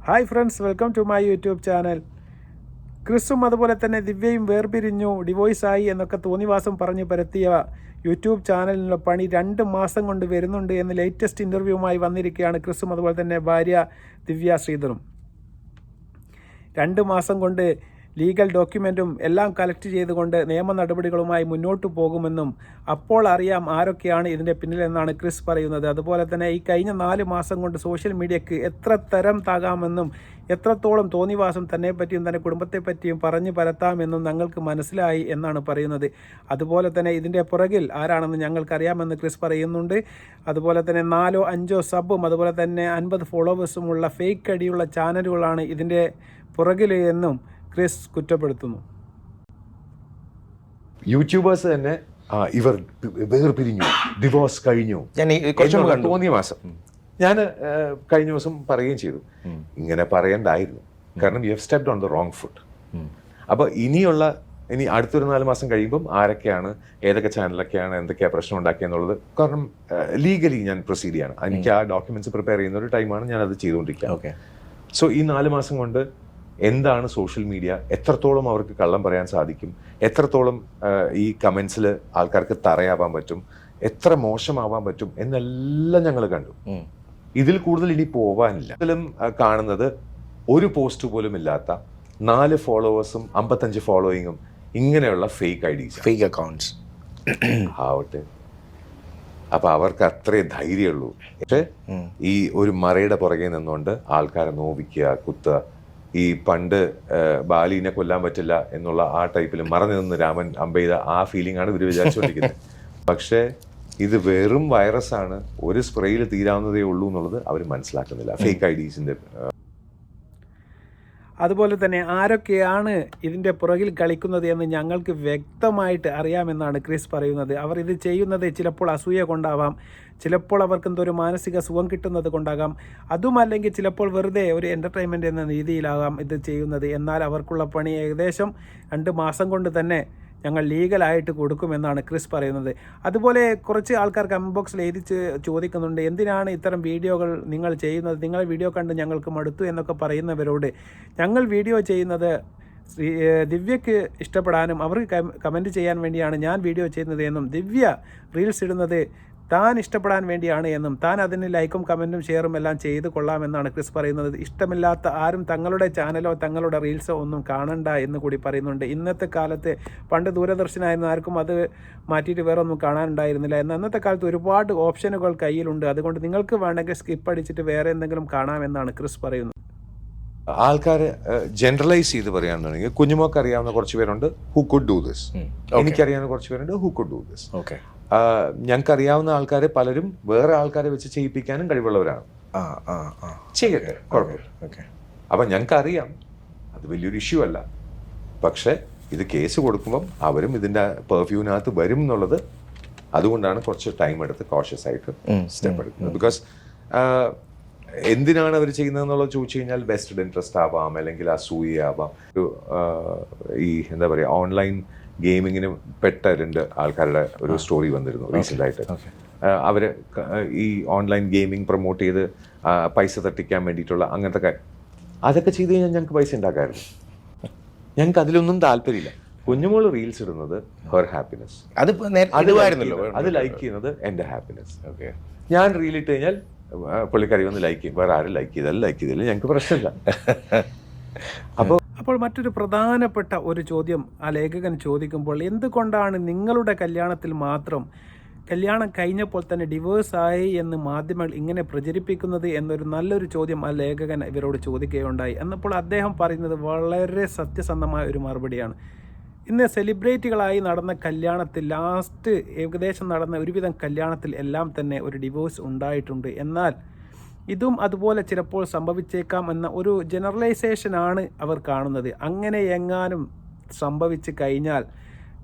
Hi friends, welcome to my YouTube channel. ക്രിസും അതുപോലെ തന്നെ ദിവ്യയും വേർപിരിഞ്ഞു, ഡിവോഴ്സായി എന്നൊക്കെ തോന്നിവാസം പറഞ്ഞ് പരത്തിയ യൂട്യൂബ് ചാനലിനുള്ള പണി 2 മാസം കൊണ്ട് വരുന്നുണ്ട് എന്ന് ലേറ്റസ്റ്റ് ഇൻ്റർവ്യൂവുമായി വന്നിരിക്കുകയാണ് ക്രിസും അതുപോലെ തന്നെ ഭാര്യ ദിവ്യ ശ്രീധറും. 2 മാസം കൊണ്ട് ലീഗൽ ഡോക്യുമെൻറ്റും എല്ലാം കളക്ട് ചെയ്തുകൊണ്ട് നിയമ നടപടികളുമായി മുന്നോട്ട് പോകുമെന്നും അപ്പോൾ അറിയാം ആരൊക്കെയാണ് ഇതിൻ്റെ പിന്നിലെന്നാണ് ക്രിസ് പറയുന്നത്. അതുപോലെ തന്നെ ഈ കഴിഞ്ഞ 4 മാസം കൊണ്ട് സോഷ്യൽ മീഡിയയ്ക്ക് എത്ര തരം താകാമെന്നും എത്രത്തോളം തോന്നിവാസം തന്നെപ്പറ്റിയും തൻ്റെ കുടുംബത്തെപ്പറ്റിയും പറഞ്ഞു പരത്താമെന്നും ഞങ്ങൾക്ക് മനസ്സിലായി എന്നാണ് പറയുന്നത്. അതുപോലെ തന്നെ ഇതിൻ്റെ പുറകിൽ ആരാണെന്ന് ഞങ്ങൾക്കറിയാമെന്ന് ക്രിസ് പറയുന്നുണ്ട്. അതുപോലെ തന്നെ 4 or 5 സബും അതുപോലെ തന്നെ 50 ഫോളോവേഴ്സുമുള്ള ഫേക്ക് ഐഡിയുള്ള ചാനലുകളാണ് ഇതിൻ്റെ പുറകിൽ എന്നും ക്രിസ് കുറ്റപ്പെടുത്തുന്നു. യൂട്യൂബേഴ്സ് തന്നെ ഇവർ വേർപിരിഞ്ഞു, ഡിവോഴ്സ് കഴിഞ്ഞു തോന്നിയ മാസം ഞാൻ കഴിഞ്ഞ ദിവസം പറയുകയും ചെയ്തു, ഇങ്ങനെ പറയണ്ടായിരുന്നു, കാരണം you have stepped on the wrong foot. അപ്പോൾ ഇനി അടുത്തൊരു 4 മാസം കഴിയുമ്പം ആരൊക്കെയാണ്, ഏതൊക്കെ ചാനലൊക്കെയാണ്, എന്തൊക്കെയാണ് പ്രശ്നം ഉണ്ടാക്കിയെന്നുള്ളത്, കാരണം ലീഗലി ഞാൻ പ്രൊസീഡ് ചെയ്യണം. എനിക്ക് ആ ഡോക്യുമെന്റ്സ് പ്രിപ്പയർ ചെയ്യുന്ന ഒരു ടൈമാണ് ഞാൻ അത് ചെയ്തുകൊണ്ടിരിക്കുക. സോ ഈ 4 മാസം കൊണ്ട് എന്താണ് സോഷ്യൽ മീഡിയ, എത്രത്തോളം അവർക്ക് കള്ളം പറയാൻ സാധിക്കും, എത്രത്തോളം ഈ കമൻസിൽ ആൾക്കാർക്ക് തറയാവാൻ പറ്റും, എത്ര മോശമാവാൻ പറ്റും എന്നെല്ലാം ഞങ്ങൾ കണ്ടു. ഇതിൽ കൂടുതൽ ഇനി പോവാനില്ല. ഇതിലും കാണുന്നത് ഒരു പോസ്റ്റ് പോലും ഇല്ലാത്ത 4 ഫോളോവേഴ്സും 55 ഫോളോയിങ്ങും ഇങ്ങനെയുള്ള ഫേക്ക് ഐഡീസ്, ഫേക്ക് അക്കൗണ്ട്സ് ആവട്ടെ. അപ്പൊ അവർക്ക് അത്രേ ധൈര്യമുള്ളൂ. പക്ഷെ ഈ ഒരു മറയുടെ പുറകെ നിന്നുകൊണ്ട് ആൾക്കാരെ നോവിക്കുക, കുത്തുക, ഈ പണ്ട് ബാലിനെ കൊല്ലാൻ പറ്റില്ല എന്നുള്ള ആ ടൈപ്പിൽ മറന്നു നിന്ന് രാമൻ അമ്പെയ്ത ആ ഫീലിംഗ് ആണ് ഇവർ വിചാരിച്ചുകൊണ്ടിരിക്കുന്നത്. പക്ഷേ ഇത് വെറും വൈറസാണ്, ഒരു സ്പ്രേയിൽ തീരാവുന്നതേ ഉള്ളൂ എന്നുള്ളത് അവർ മനസ്സിലാക്കുന്നില്ല. ഫേക്ക് ഐഡീസിന്റെ അതുപോലെ തന്നെ ആരൊക്കെയാണ് ഇതിൻ്റെ പുറകിൽ കളിക്കുന്നത് എന്ന് ഞങ്ങൾക്ക് വ്യക്തമായിട്ട് അറിയാമെന്നാണ് ക്രിസ് പറയുന്നത്. അവർ ഇത് ചെയ്യുന്നത് ചിലപ്പോൾ അസൂയ കൊണ്ടാവാം, ചിലപ്പോൾ അവർക്ക് എന്തോ ഒരു മാനസിക സുഖം കിട്ടുന്നത് കൊണ്ടാകാം, അതുമല്ലെങ്കിൽ ചിലപ്പോൾ വെറുതെ ഒരു എൻ്റർടൈൻമെൻറ്റ് എന്ന രീതിയിലാകാം ഇത് ചെയ്യുന്നത്. എന്നാൽ അവർക്കുള്ള പണി ഏകദേശം 2 മാസം കൊണ്ട് തന്നെ ഞങ്ങൾ ലീഗലായിട്ട് കൊടുക്കുമെന്നാണ് ക്രിസ് പറയുന്നത്. അതുപോലെ കുറച്ച് ആൾക്കാർ കമൻറ്റ് ബോക്സിൽ എഴുതി ചോദിക്കുന്നുണ്ട്, എന്തിനാണ് ഇത്തരം വീഡിയോകൾ നിങ്ങൾ ചെയ്യുന്നത്, നിങ്ങളെ വീഡിയോ കണ്ട് ഞങ്ങൾക്ക് മടുത്തു എന്നൊക്കെ പറയുന്നവരോട്, ഞങ്ങൾ വീഡിയോ ചെയ്യുന്നത് ദിവ്യയ്ക്ക് ഇഷ്ടപ്പെടാനും അവർക്ക് കമൻറ്റ് ചെയ്യാൻ വേണ്ടിയാണ് ഞാൻ വീഡിയോ ചെയ്യുന്നത് എന്നും, ദിവ്യ റീൽസ് ഇടുന്നത് താൻ ഇഷ്ടപ്പെടാൻ വേണ്ടിയാണ് എന്നും, താൻ അതിന് ലൈക്കും കമൻറ്റും ഷെയറും എല്ലാം ചെയ്ത് കൊള്ളാമെന്നാണ് ക്രിസ് പറയുന്നത്. ഇഷ്ടമില്ലാത്ത ആരും തങ്ങളുടെ ചാനലോ തങ്ങളുടെ റീൽസോ ഒന്നും കാണണ്ട എന്ന് കൂടി പറയുന്നുണ്ട്. ഇന്നത്തെ കാലത്ത് പണ്ട് ദൂരദർശനായിരുന്നു, ആർക്കും അത് മാറ്റിയിട്ട് വേറെ ഒന്നും കാണാനുണ്ടായിരുന്നില്ല. എന്നാൽ ഇന്നത്തെ കാലത്ത് ഒരുപാട് ഓപ്ഷനുകൾ കയ്യിലുണ്ട്, അതുകൊണ്ട് നിങ്ങൾക്ക് വേണമെങ്കിൽ സ്കിപ്പ് അടിച്ചിട്ട് വേറെ എന്തെങ്കിലും കാണാമെന്നാണ് ക്രിസ് പറയുന്നത്. ആൾക്കാർ ജനറലൈസ് ചെയ്ത് പറയാന്നുണ്ടെങ്കിൽ കുഞ്ഞുമോക്ക് അറിയാവുന്ന കുറച്ച് പേരുണ്ട് ഹു കുഡ് ഡു ദിസ്, എനിക്കറിയാവുന്ന കുറച്ച് പേരുണ്ട് ഹു കുഡ് ഡു ദിസ്. ഞങ്ങൾക്ക് അറിയാവുന്ന ആൾക്കാരെ പലരും വേറെ ആൾക്കാരെ വെച്ച് ചെയ്യിപ്പിക്കാനും കഴിവുള്ളവരാണ്. ചെയ്യട്ടെ, കുഴപ്പമില്ല. അപ്പം ഞങ്ങൾക്ക് അറിയാം അത് വലിയൊരു ഇഷ്യൂ അല്ല. പക്ഷെ ഇത് കേസ് കൊടുക്കുമ്പം അവരും ഇതിൻ്റെ പെർഫ്യൂവിനകത്ത് വരും എന്നുള്ളത്, അതുകൊണ്ടാണ് കുറച്ച് ടൈം എടുത്ത് കോഷ്യസ് ആയിട്ട് സ്റ്റെപ്പ് എടുക്കുന്നത്. ബിക്കോസ് എന്തിനാണ് അവർ ചെയ്യുന്നതെന്നുള്ളത് ചോദിച്ചു കഴിഞ്ഞാൽ വെസ്റ്റഡ് ഇൻട്രസ്റ്റ് ആവാം, അല്ലെങ്കിൽ അസൂയയാവാം. ഈ എന്താ പറയുക, ഓൺലൈൻ ഗെയിമിങ്ങിന് പെട്ട 2 ആൾക്കാരുടെ ഒരു സ്റ്റോറി വന്നിരുന്നു റീസെൻ്റ് ആയിട്ട്. അവർ ഈ ഓൺലൈൻ ഗെയിമിംഗ് പ്രൊമോട്ട് ചെയ്ത് പൈസ തട്ടിക്കാൻ വേണ്ടിയിട്ടുള്ള അങ്ങനത്തെ അതൊക്കെ ചെയ്ത് കഴിഞ്ഞാൽ ഞങ്ങൾക്ക് പൈസ ഉണ്ടാക്കാമായിരുന്നു. ഞങ്ങൾക്ക് അതിലൊന്നും താല്പര്യമില്ല. കുഞ്ഞുമോള് റീൽസ് ഇടുന്നത് ഹെർ ഹാപ്പിനെസ്, അത് ലൈക്ക് ചെയ്യുന്നത് എൻ്റെ ഹാപ്പിനെസ്. ഞാൻ റീൽ ഇട്ട് കഴിഞ്ഞാൽ പുള്ളിക്കാരി വന്ന് ലൈക്ക് ചെയ്യും, വേറെ ആരും ലൈക്ക് ചെയ്തില്ല, ഞങ്ങൾക്ക് പ്രശ്നമില്ല. അപ്പോൾ മറ്റൊരു പ്രധാനപ്പെട്ട ഒരു ചോദ്യം ആ ലേഖകൻ ചോദിക്കുമ്പോൾ, എന്തുകൊണ്ടാണ് നിങ്ങളുടെ കല്യാണത്തിൽ മാത്രം കല്യാണം കഴിഞ്ഞപ്പോൾ തന്നെ ഡിവോഴ്സായി എന്ന് മാധ്യമങ്ങൾ ഇങ്ങനെ പ്രചരിപ്പിക്കുന്നത് എന്നൊരു നല്ലൊരു ചോദ്യം ആ ലേഖകൻ ഇവരോട് ചോദിക്കുകയുണ്ടായി. എന്നപ്പോൾ അദ്ദേഹം പറയുന്നത് വളരെ സത്യസന്ധമായ ഒരു മറുപടിയാണ്. ഇന്ന് സെലിബ്രിറ്റികളായി നടന്ന കല്യാണത്തിൽ ഏകദേശം നടന്ന ഒരുവിധം കല്യാണത്തിൽ എല്ലാം തന്നെ ഒരു ഡിവോഴ്സ് ഉണ്ടായിട്ടുണ്ട്. എന്നാൽ ഇതും അതുപോലെ ചിലപ്പോൾ സംഭവിച്ചേക്കാം എന്ന ഒരു ജനറലൈസേഷനാണ് അവർ കാണുന്നത്. അങ്ങനെ എങ്ങാനും സംഭവിച്ചു കഴിഞ്ഞാൽ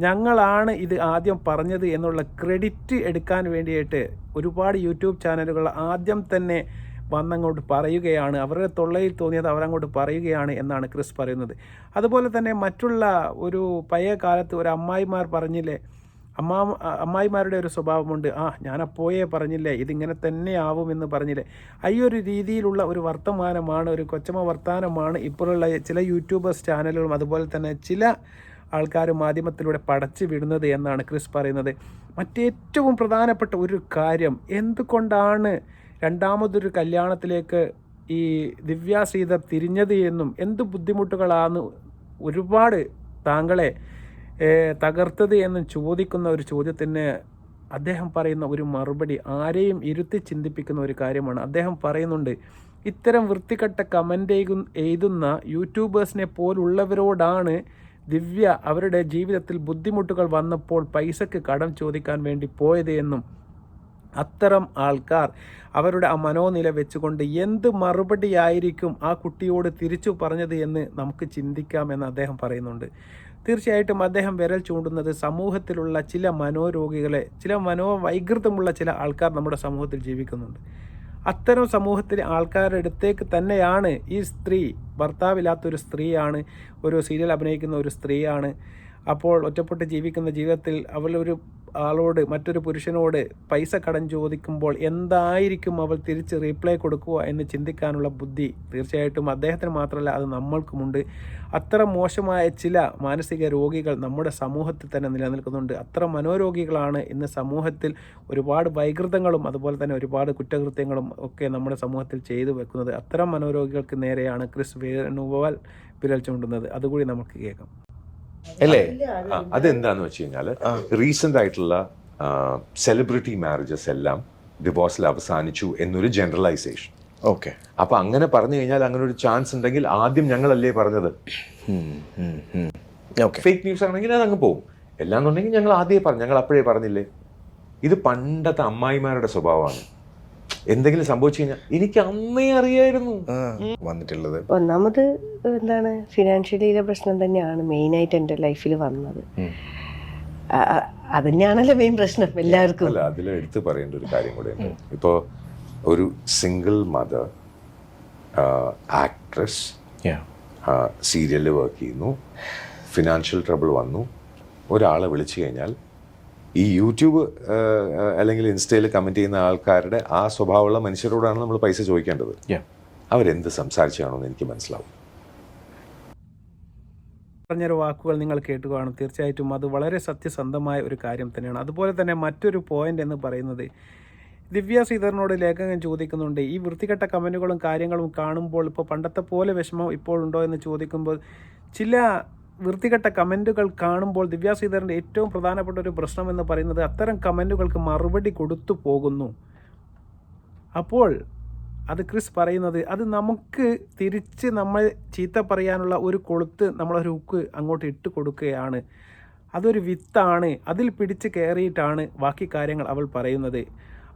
ഞങ്ങളാണ് ഇത് ആദ്യം പറഞ്ഞത് എന്നുള്ള ക്രെഡിറ്റ് എടുക്കാൻ വേണ്ടിയിട്ട് ഒരുപാട് യൂട്യൂബ് ചാനലുകൾ ആദ്യം തന്നെ വന്നങ്ങോട്ട് പറയുകയാണ്, അവരുടെ തൊള്ളയിൽ തോന്നിയത് അവരങ്ങോട്ട് പറയുകയാണ് എന്നാണ് ക്രിസ് പറയുന്നത്. അതുപോലെ തന്നെ മറ്റുള്ള ഒരു പഴയ കാലത്ത് ഒരു അമ്മായിമാർ പറഞ്ഞില്ലേ, അമ്മായിമാരുടെ ഒരു സ്വഭാവമുണ്ട്, ഞാൻ അപ്പോഴേ പറഞ്ഞില്ലേ ഇതിങ്ങനെ തന്നെ ആവുമെന്ന് പറഞ്ഞില്ലേ. ഈ ഒരു രീതിയിലുള്ള ഒരു വർത്തമാനമാണ്, ഒരു കൊച്ചമ്മ വർത്തമാനമാണ് ഇപ്പോഴുള്ള ചില യൂട്യൂബേഴ്സ് ചാനലുകളും അതുപോലെ തന്നെ ചില ആൾക്കാർ മാധ്യമത്തിലൂടെ പടച്ചു വിടുന്നത് എന്നാണ് ക്രിസ് പറയുന്നത്. മറ്റേറ്റവും പ്രധാനപ്പെട്ട ഒരു കാര്യം, എന്തുകൊണ്ടാണ് രണ്ടാമതൊരു കല്യാണത്തിലേക്ക് ഈ ദിവ്യ ശ്രീധർ തിരിഞ്ഞത് എന്നും എന്ത് ബുദ്ധിമുട്ടുകളാണ് ഒരുപാട് താങ്കളെ തകർത്തത് എന്നും ചോദിക്കുന്ന ഒരു ചോദ്യത്തിന് അദ്ദേഹം പറയുന്ന ഒരു മറുപടി ആരെയും ഇരുത്തി ചിന്തിപ്പിക്കുന്ന ഒരു കാര്യമാണ്. അദ്ദേഹം പറയുന്നുണ്ട്, ഇത്തരം വൃത്തികെട്ട കമൻ്റ് എഴുതുന്ന യൂട്യൂബേഴ്സിനെ പോലുള്ളവരോടാണ് ദിവ്യ അവരുടെ ജീവിതത്തിൽ ബുദ്ധിമുട്ടുകൾ വന്നപ്പോൾ പൈസക്ക് കടം ചോദിക്കാൻ വേണ്ടി പോയത് എന്നും അത്തരം ആൾക്കാർ അവരുടെ ആ മനോനില വെച്ചുകൊണ്ട് എന്ത് മറുപടിയായിരിക്കും ആ കുട്ടിയോട് തിരിച്ചു പറഞ്ഞത് എന്ന് നമുക്ക് ചിന്തിക്കാമെന്ന് അദ്ദേഹം പറയുന്നുണ്ട്. തീർച്ചയായിട്ടും അദ്ദേഹം വിരൽ ചൂണ്ടുന്നത് സമൂഹത്തിലുള്ള ചില മനോരോഗികളെ, ചില മനോവൈകൃതമുള്ള ചില ആൾക്കാർ നമ്മുടെ സമൂഹത്തിൽ ജീവിക്കുന്നുണ്ട്. അത്തരം സമൂഹത്തിലെ ആൾക്കാരുടെ അടുത്തേക്ക് തന്നെയാണ് ഈ സ്ത്രീ, ഭർത്താവില്ലാത്തൊരു സ്ത്രീയാണ്, ഒരു സീരിയൽ അഭിനയിക്കുന്ന ഒരു സ്ത്രീയാണ്. അപ്പോൾ ഒറ്റപ്പെട്ട് ജീവിക്കുന്ന ജീവിതത്തിൽ അവളൊരു ആളോട്, മറ്റൊരു പുരുഷനോട് പൈസ കടം ചോദിക്കുമ്പോൾ എന്തായിരിക്കും അവൾ തിരിച്ച് റീപ്ലൈ കൊടുക്കുക എന്ന് ചിന്തിക്കാനുള്ള ബുദ്ധി തീർച്ചയായിട്ടും അദ്ദേഹത്തിന് മാത്രമല്ല, അത് നമ്മൾക്കുമുണ്ട്. അത്ര മോശമായ ചില മാനസിക രോഗികൾ നമ്മുടെ സമൂഹത്തിൽ തന്നെ നിലനിൽക്കുന്നുണ്ട്. അത്ര മനോരോഗികളാണ് ഇന്ന് സമൂഹത്തിൽ ഒരുപാട് വൈകൃതങ്ങളും അതുപോലെ തന്നെ ഒരുപാട് കുറ്റകൃത്യങ്ങളും ഒക്കെ നമ്മുടെ സമൂഹത്തിൽ ചെയ്തു വെക്കുന്നത്. അത്തരം മനോരോഗികൾക്ക് നേരെയാണ് ക്രിസ് വേണുഗോപാൽ വിരൽ ചൂണ്ടുന്നത്. അതുകൂടി നമുക്ക് കേൾക്കാം. അല്ലേ? അതെന്താന്ന് വെച്ച് കഴിഞ്ഞാല് റീസെന്റ് ആയിട്ടുള്ള സെലിബ്രിറ്റി മാരേജസ് എല്ലാം ഡിവോഴ്സിൽ അവസാനിച്ചു എന്നൊരു ജനറലൈസേഷൻ. ഓക്കെ, അപ്പൊ അങ്ങനെ പറഞ്ഞു കഴിഞ്ഞാൽ അങ്ങനെ ഒരു ചാൻസ് ഉണ്ടെങ്കിൽ ആദ്യം ഞങ്ങളല്ലേ പറഞ്ഞത്. ഫേക്ക് ന്യൂസ് ആണെങ്കിൽ അത് അങ്ങ് പോകും. എല്ലാന്നുണ്ടെങ്കിൽ ഞങ്ങൾ ആദ്യമേ പറഞ്ഞു, ഞങ്ങൾ അപ്പോഴേ പറഞ്ഞില്ലേ. ഇത് പണ്ടത്തെ അമ്മായിമാരുടെ സ്വഭാവമാണ്. എന്തെങ്കിലും സംഭവിച്ചു കഴിഞ്ഞാൽ എനിക്ക് അന്നേ അറിയായിരുന്നു വന്നിട്ടുള്ളത്. ഒന്നാമത് എന്താണ്, ഫിനാൻഷ്യലിയിലെ പ്രശ്നം തന്നെയാണ് മെയിനായിട്ട് എൻ്റെ ലൈഫിൽ വന്നത്. അത് തന്നെയാണല്ലോ മെയിൻ പ്രശ്നം എല്ലാവർക്കും. അല്ല, അതിൽ എടുത്ത് പറയേണ്ട ഒരു കാര്യം കൂടെ ഉണ്ട്. ഇപ്പോൾ ഒരു സിംഗിൾ മദർ, ആക്ട്രസ്, സീരിയലിൽ വർക്ക് ചെയ്യുന്നു, ഫിനാൻഷ്യൽ ട്രബിൾ വന്നു, ഒരാളെ വിളിച്ചു കഴിഞ്ഞാൽ ഈ യൂട്യൂബ് അല്ലെങ്കിൽ ഇൻസ്റ്റയിൽ കമൻറ്റ് ചെയ്യുന്ന ആൾക്കാരുടെ ആ സ്വഭാവമുള്ള മനുഷ്യരോടാണ് നമ്മൾ പൈസ ചോദിക്കേണ്ടത്. അവരെന്ത് സംസാരിച്ചാണോന്ന് എനിക്ക് മനസ്സിലാവും. പറഞ്ഞൊരു വാക്കുകൾ നിങ്ങൾ കേട്ടു കാണും. തീർച്ചയായിട്ടും അത് വളരെ സത്യസന്ധമായ ഒരു കാര്യം തന്നെയാണ്. അതുപോലെ തന്നെ മറ്റൊരു പോയിന്റ് എന്ന് പറയുന്നത്, ദിവ്യ ശ്രീധരനോട് ലേഖകൻ ചോദിക്കുന്നുണ്ട്, ഈ വൃത്തികെട്ട കമൻറ്റുകളും കാര്യങ്ങളും കാണുമ്പോൾ ഇപ്പോൾ പണ്ടത്തെ പോലെ വിഷമം ഇപ്പോഴുണ്ടോ എന്ന് ചോദിക്കുമ്പോൾ, ചില വൃത്തികെട്ട കമൻറ്റുകൾ കാണുമ്പോൾ ദിവ്യ ശ്രീധരൻ്റെ ഏറ്റവും പ്രധാനപ്പെട്ട ഒരു പ്രശ്നം എന്ന് പറയുന്നത് അത്തരം കമൻറ്റുകൾക്ക് മറുപടി കൊടുത്തു പോകുന്നു. അപ്പോൾ അത് ക്രിസ് പറയുന്നത്, അത് നമുക്ക് തിരിച്ച് നമ്മൾ ചീത്ത പറയാനുള്ള ഒരു കൊളുത്ത്, നമ്മളൊരു ഹുക്ക് അങ്ങോട്ട് ഇട്ട് കൊടുക്കുകയാണ്. അതൊരു വിത്താണ്, അതിൽ പിടിച്ച് കയറിയിട്ടാണ് ബാക്കി കാര്യങ്ങൾ അവൾ പറയുന്നത്.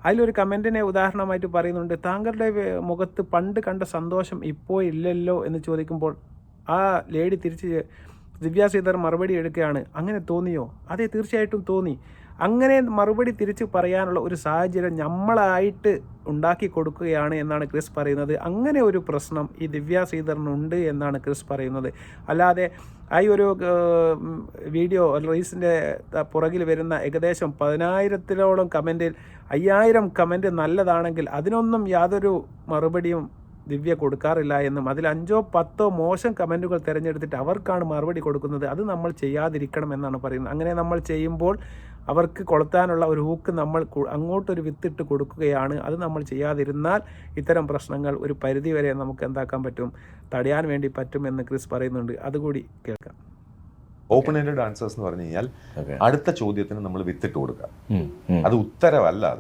അതിലൊരു കമൻറ്റിനെ ഉദാഹരണമായിട്ട് പറയുന്നുണ്ട്, താങ്കളുടെ മുഖത്ത് പണ്ട് കണ്ട സന്തോഷം ഇപ്പോൾ ഇല്ലല്ലോ എന്ന് ചോദിക്കുമ്പോൾ ആ ലേഡി തിരിച്ച് ദിവ്യ ശ്രീധർ മറുപടി എടുക്കുകയാണ്, അങ്ങനെ തോന്നിയോ? അതെ, തീർച്ചയായിട്ടും തോന്നി. അങ്ങനെ മറുപടി തിരിച്ച് പറയാനുള്ള ഒരു സാഹചര്യം നമ്മളായിട്ട് ഉണ്ടാക്കി കൊടുക്കുകയാണ് എന്നാണ് ക്രിസ് പറയുന്നത്. അങ്ങനെ ഒരു പ്രശ്നം ഈ ദിവ്യ ശ്രീധറിനുണ്ട് എന്നാണ് ക്രിസ് പറയുന്നത്. അല്ലാതെ ഈ ഒരു വീഡിയോ റീൽസിൻ്റെ പുറകിൽ വരുന്ന ഏകദേശം 10,000-ഓളം കമൻറ്റിൽ 5,000 കമൻറ്റ് നല്ലതാണെങ്കിൽ അതിനൊന്നും യാതൊരു മറുപടിയും ദിവ്യ കൊടുക്കാറില്ല എന്നും, അതിൽ 5-10 മോശം കമൻറ്റുകൾ തിരഞ്ഞെടുത്തിട്ട് അവർക്കാണ് മറുപടി കൊടുക്കുന്നത്. അത് നമ്മൾ ചെയ്യാതിരിക്കണം എന്നാണ് പറയുന്നത്. അങ്ങനെ നമ്മൾ ചെയ്യുമ്പോൾ അവർക്ക് കൊളുത്താനുള്ള ഒരു ഹൂക്ക് നമ്മൾ അങ്ങോട്ടൊരു വിത്തിട്ട് കൊടുക്കുകയാണ്. അത് നമ്മൾ ചെയ്യാതിരുന്നാൽ ഇത്തരം പ്രശ്നങ്ങൾ ഒരു പരിധിവരെ നമുക്ക് എന്താക്കാൻ പറ്റും, തടയാൻ വേണ്ടി പറ്റുമെന്ന് ക്രിസ് പറയുന്നുണ്ട്. അതുകൂടി കേൾക്കാം. ഓപ്പൺ എൻഡഡ് ആൻസേഴ്സ് എന്ന് പറഞ്ഞു കഴിഞ്ഞാൽ അടുത്ത ചോദ്യത്തിന് നമ്മൾ വിത്തിട്ട് കൊടുക്കുക. അത് ഉത്തരവല്ല,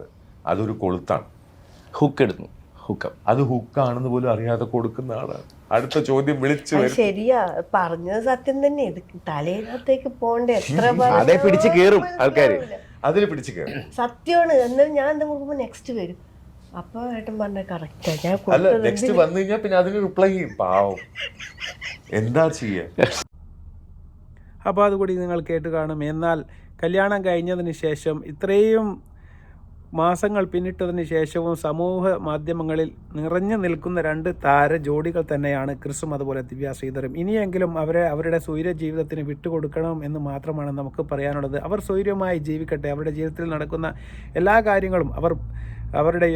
അതൊരു കൊളുത്താണ്. ഹുക്ക് എടുക്കുന്നു, അത് ഹുക്കാണെന്ന് പോലും അറിയാതെ കൊടുക്കുന്ന ആളാണ്. അടുത്ത ചോദ്യം വിളിച്ചു. ശരിയാ, പറഞ്ഞത് സത്യം തന്നെ. ഇത് തലേനകത്തേക്ക് പോണ്ടേ, എത്ര അതേ പിടിച്ച് കയറും ആൾക്കാര്, അതിൽ പിടിച്ച് കയറും. സത്യമാണ്. എന്നാലും ഞാൻ എന്താ നോക്കുമ്പോ നെക്സ്റ്റ് വരും. അപ്പൊ ഏട്ടൻ പറഞ്ഞ കറക്റ്റാ. ഞാൻ അല്ല, നെക്സ്റ്റ് വന്നു കഴിഞ്ഞാൽ പിന്നെ അതിന് റിപ്ലൈ ചെയ്യും. പാവം, എന്താ ചെയ്യാ? അപ്പോൾ അതുകൂടി നിങ്ങൾ കേട്ട് കാണും. എന്നാൽ കല്യാണം കഴിഞ്ഞതിന് ശേഷം ഇത്രയും മാസങ്ങൾ പിന്നിട്ടതിന് ശേഷവും സമൂഹ മാധ്യമങ്ങളിൽ നിറഞ്ഞു നിൽക്കുന്ന 2 താര ജോഡികൾ തന്നെയാണ് ക്രിസും അതുപോലെ ദിവ്യ ശ്രീധറും. ഇനിയെങ്കിലും അവരുടെ സ്വൈര ജീവിതത്തിന് വിട്ടുകൊടുക്കണം എന്ന് മാത്രമാണ് നമുക്ക് പറയാനുള്ളത്. അവർ സ്വൈര്യമായി ജീവിക്കട്ടെ. അവരുടെ ജീവിതത്തിൽ നടക്കുന്ന എല്ലാ കാര്യങ്ങളും അവരുടെ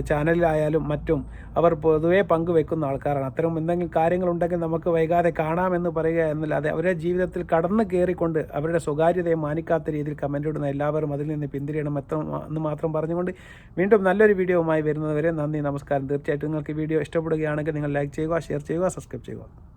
ചാനലിലായാലും മറ്റും അവർ പൊതുവെ പങ്കുവെക്കുന്ന ആൾക്കാരാണ്. അത്തരം എന്തെങ്കിലും കാര്യങ്ങളുണ്ടെങ്കിൽ നമുക്ക് വൈകാതെ കാണാമെന്ന് പറയുക എന്നല്ലാതെ അവരുടെ ജീവിതത്തിൽ കടന്നു കയറിക്കൊണ്ട് അവരുടെ സ്വകാര്യതയെ മാനിക്കാത്ത രീതിയിൽ കമൻ്റ് ഇടുന്ന എല്ലാവരും അതിൽ നിന്ന് പിന്തിരിയണം എന്ന് മാത്രം പറഞ്ഞുകൊണ്ട് വീണ്ടും നല്ലൊരു വീഡിയോവുമായി വരുന്നതുവരെ നന്ദി, നമസ്കാരം. തീർച്ചയായിട്ടും നിങ്ങൾക്ക് വീഡിയോ ഇഷ്ടപ്പെടുകയാണെങ്കിൽ നിങ്ങൾ ലൈക്ക് ചെയ്യുക, ഷെയർ ചെയ്യുക, സബ്സ്ക്രൈബ് ചെയ്യുക.